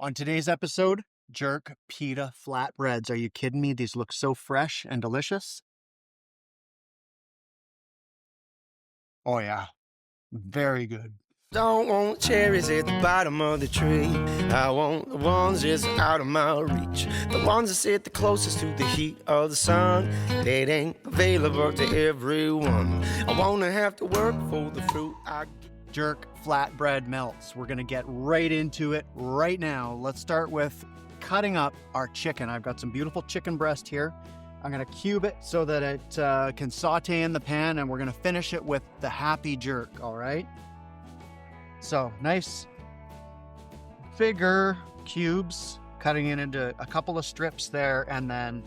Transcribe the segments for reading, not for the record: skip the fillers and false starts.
On today's episode, jerk pita flatbreads. Are you kidding me? These look so fresh and delicious. Oh yeah, very good. Don't want cherries at the bottom of the tree. I want the ones just out of my reach. The ones that sit the closest to the heat of the sun. They ain't available to everyone. I wanna have to work for the fruit I get. Jerk flatbread melts. We're gonna get right into it right now. Let's start with cutting up our chicken. I've got some beautiful chicken breast here. I'm gonna cube it so that it can saute in the pan, and we're gonna finish it with the happy jerk, all right? So nice bigger cubes, cutting it into a couple of strips there, and then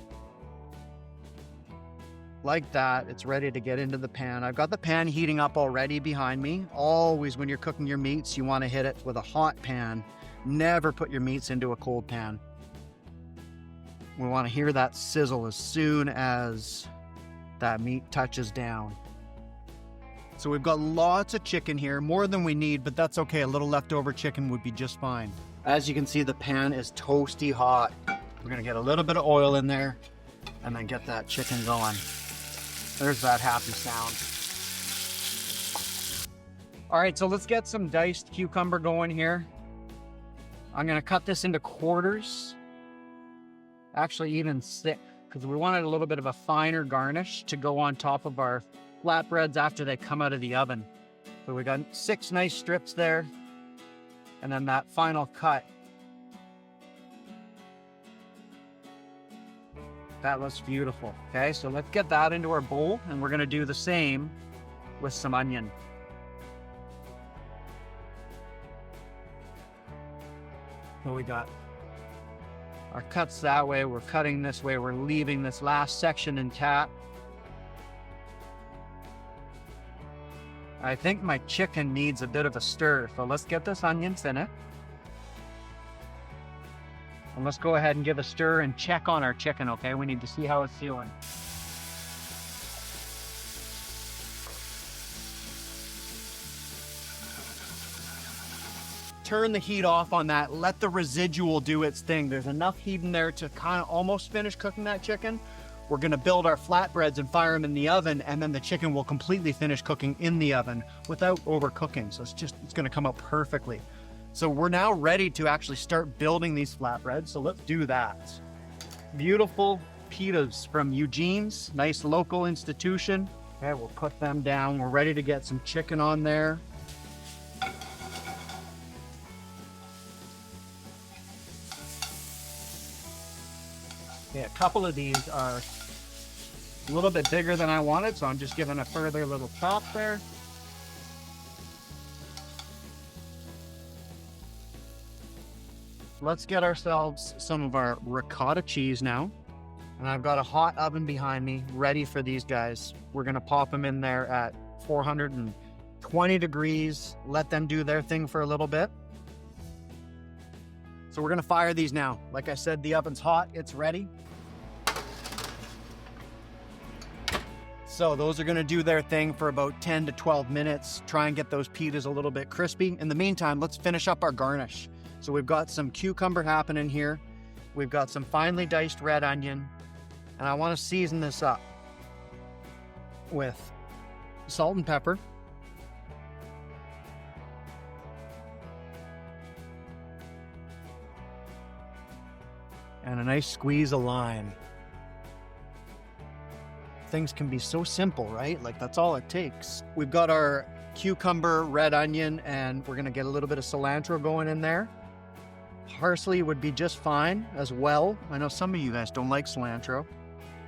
like that, it's ready to get into the pan. I've got the pan heating up already behind me. Always when you're cooking your meats, you want to hit it with a hot pan. Never put your meats into a cold pan. We want to hear that sizzle as soon as that meat touches down. So we've got lots of chicken here, more than we need, but that's okay. A little leftover chicken would be just fine. As you can see, the pan is toasty hot. We're gonna get a little bit of oil in there and then get that chicken going. There's that happy sound. All right, so let's get some diced cucumber going here. I'm gonna cut this into quarters. Actually even thick, because we wanted a little bit of a finer garnish to go on top of our flatbreads after they come out of the oven. So we got 6 nice strips there, and then that final cut. That looks beautiful. Okay, so let's get that into our bowl, and we're gonna do the same with some onion. So we got our cuts that way, we're cutting this way, we're leaving this last section intact. I think my chicken needs a bit of a stir, so let's get this onions in it. And let's go ahead and give a stir and check on our chicken, okay? We need to see how it's feeling. Turn the heat off on that. Let the residual do its thing. There's enough heat in there to kind of almost finish cooking that chicken. We're gonna build our flatbreads and fire them in the oven, and then the chicken will completely finish cooking in the oven without overcooking. So it's gonna come out perfectly. So we're now ready to actually start building these flatbreads. So let's do that. Beautiful pitas from Eugene's, nice local institution. Okay, we'll put them down. We're ready to get some chicken on there. Okay, a couple of these are a little bit bigger than I wanted, so I'm just giving a further little chop there. Let's get ourselves some of our ricotta cheese now. And I've got a hot oven behind me ready for these guys. We're gonna pop them in there at 420 degrees, let them do their thing for a little bit. So we're gonna fire these now. Like I said, the oven's hot, it's ready. So those are gonna do their thing for about 10 to 12 minutes. Try and get those pitas a little bit crispy. In the meantime, let's finish up our garnish. So we've got some cucumber happening here. We've got some finely diced red onion. And I wanna season this up with salt and pepper. And a nice squeeze of lime. Things can be so simple, right? Like that's all it takes. We've got our cucumber, red onion, and we're gonna get a little bit of cilantro going in there. Parsley would be just fine as well. I know some of you guys don't like cilantro.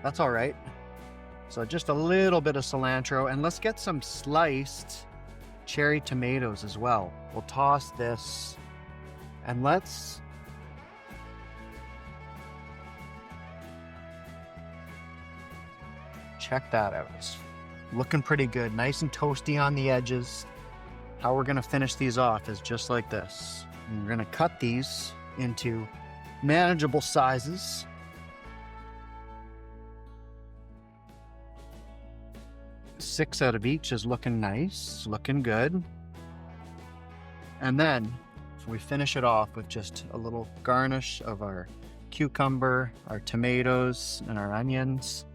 That's all right. So just a little bit of cilantro, and let's get some sliced cherry tomatoes as well. We'll toss this, and let's check that out. It's looking pretty good, nice and toasty on the edges. How we're gonna finish these off is just like this. And we're gonna cut these into manageable sizes. Six out of each is looking nice, looking good. And then We finish it off with just a little garnish of our cucumber, our tomatoes, and our onions.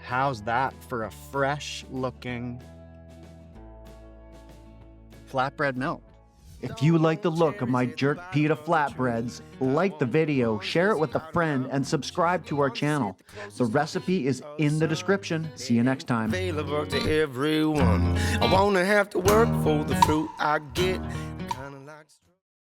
How's that for a fresh looking flatbread melt? If you like the look of my jerk pita flatbreads, like the video, share it with a friend, and subscribe to our channel. The recipe is in the description. See you next time. Available to everyone. I wanna have to work for the fruit I get.